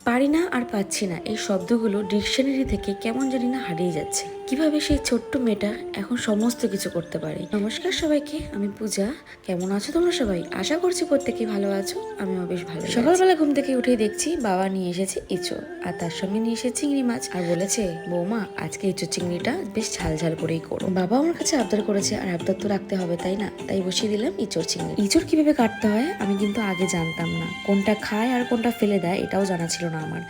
পারি না আর পাচ্ছি না এই শব্দগুলো ডিকশনারি থেকে কেমন জানি না হারিয়ে যাচ্ছে। কিভাবে সেই ছোট্ট মেয়েটা এখন সমস্ত কিছু করতে পারে। নমস্কার সবাইকে, আমি পূজা। কেমন আছো তোমরা সবাই? আশা করছি প্রত্যেকেই ভালো আছো, আমিও বেশ ভালো। সকালবেলা ঘুম থেকে উঠেই দেখছি বাবা নিয়ে এসেছে এঁচোড়, আর তার সঙ্গে নিয়ে এসেছে চিংড়ি মাছ, আর বলেছে বৌমা আজকে এঁচোড় চিংড়িটা বেশ ঝাল ঝাল করেই করো। বাবা আমার কাছে আবদার করেছে, আর আবদার তো রাখতে হবে তাই না, তাই বসিয়ে দিলাম এঁচোড় চিংড়ি। এঁচোড় কিভাবে কাটতে হয় আমি কিন্তু আগে জানতাম না, কোনটা খায় আর কোনটা ফেলে দেয় এটাও জানা ছিল না আমার।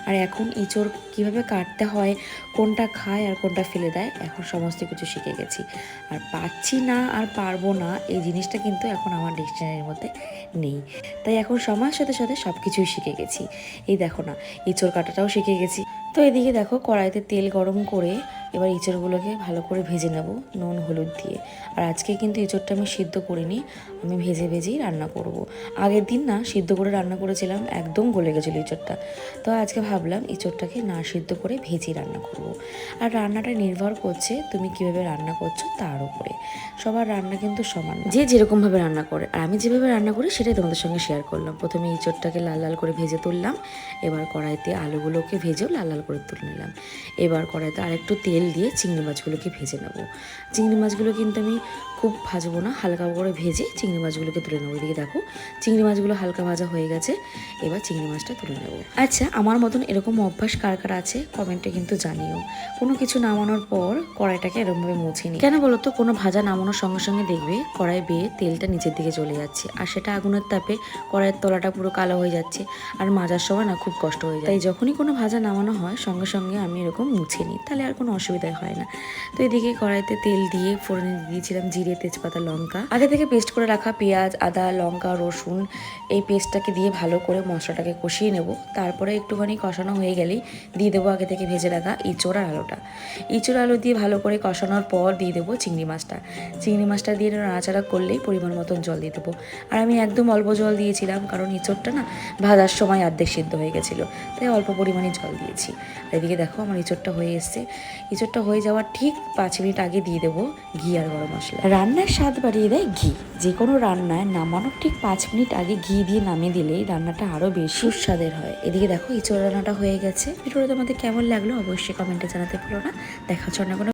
আর এখন এঁচোড় কিভাবে কাটতে হয়, কোনটা খায় আর কোনটা ফেলে দেয়, এখন সমস্ত কিছু শিখে গেছি। আর পাচ্ছি না আর পারবো না এই জিনিসটা কিন্তু এখন আমার ডিকশনারির মধ্যে নেই। তাই এখন সময়ের সাথে সাথে সব কিছুই শিখে গেছি। এই দেখো না, এঁচোড় কাটাটাও শিখে গেছি। তো এদিকে দেখো কড়াইতে তেল গরম করে এবার এঁচোড়গুলোকে ভালো করে ভেজে নেব নুন হলুদ দিয়ে। আর আজকে কিন্তু এঁচোড়টা আমি সিদ্ধ করিনি, আমি ভেজে ভেজেই রান্না করব। আগের দিন না সিদ্ধ করে রান্না করেছিলাম, একদম গলে গেছিলো এঁচোড়টা। তো আজকে ভাবলাম এঁচোড়টাকে না সিদ্ধ করে ভেজেই রান্না করব। আর রান্নাটা নির্ভর করছে তুমি কিভাবে রান্না করছো তার উপরে। সবার রান্না কিন্তু সমান না, যে যেরকমভাবে রান্না করে। আর আমি যেভাবে রান্না করি সেটাই তোমাদের সঙ্গে শেয়ার করলাম। প্রথমে এঁচোড়টাকে লাল লাল করে ভেজে তুললাম, এবার কড়াইতে আলুগুলোকে ভেজেও লাল লাল করে তুলে নিলাম। এবার কড়াইতে আরেকটু তেল দিয়ে চিংড়ি মাছগুলোকে ভেজে নেব। চিংড়ি মাছগুলো কিন্তু আমি খুব ভাজবো না, হালকা করে ভেজে চিংড়ি মাছগুলোকে তুলে নেবো। এদিকে দেখো চিংড়ি মাছগুলো হালকা ভাজা হয়ে গেছে, এবার চিংড়ি মাছটা তুলে নেব। আচ্ছা, আমার মতন এরকম অভ্যাস কার কার আছে কমেন্টে কিন্তু জানিও। কোনো কিছু নামানোর পর কড়াইটাকে এরকমভাবে মুছে নিই। কেন বলো তো, কোনো ভাজা নামানোর সঙ্গে সঙ্গে দেখবে কড়াই বেয়ে তেলটা নিচের দিকে চলে যাচ্ছে, আর সেটা আগুনের তাপে কড়াইয়ের তলাটা পুরো কালো হয়ে যাচ্ছে, আর মাজার সময় না খুব কষ্ট হয়ে যায়। তাই যখনই কোনো ভাজা নামানো হয় সঙ্গে সঙ্গে আমি এরকম মুছে নিই, তাহলে আর কোনো অসুবিধাই হয় না। তো এদিকে কড়াইতে তেল দিয়ে ফোড়নে দিয়েছিলাম জিরে, তেজপাতা, লঙ্কা। আগে থেকে পেস্ট করে রাখা পেঁয়াজ, আদা, লঙ্কা, রসুন, এই পেস্টটাকে দিয়ে ভালো করে মশলাটাকে কষিয়ে নেব। তারপরে একটুখানি কষানো হয়ে গেলেই দিয়ে দেবো আগে থেকে ভেজে রাখা এঁচোড় আর আলুটা। এঁচোড় আলু দিয়ে ভালো করে কষানোর পর দিয়ে দেবো চিংড়ি মাছটা। চিংড়ি মাছটা দিয়ে নাড়াচাড়া করলেই পরিমাণ মতন জল দিয়ে দেবো। আর আমি একদম অল্প জল দিয়েছিলাম, কারণ এঁচোড়টা না ভাজার সময় অর্ধেক সিদ্ধ হয়ে গেছিলো, তাই অল্প পরিমাণে জল দিয়েছি। আর এদিকে দেখো আমার এঁচোড়টা হয়ে এসছে। এঁচোড়টা হয়ে যাওয়ার ঠিক 5 মিনিট আগে দিয়ে দেবো ঘি আর গরম মশলা। রান্নার স্বাদ বাড়িয়ে দেয় ঘি। যে কোনো রান্নায় নামানোর ঠিক 5 মিনিট আগে ঘি দিয়ে নামিয়ে দিলেই রান্নাটা আরও বেশি সুস্বাদের হয়। এদিকে দেখো এঁচোড় রান্নাটা হয়ে গেছে। ভিডিওটা তোমাদের কেমন লাগলো অবশ্যই কমেন্টে জানাতে ভুলো না। দেখা হচ্ছে অন্য কোনো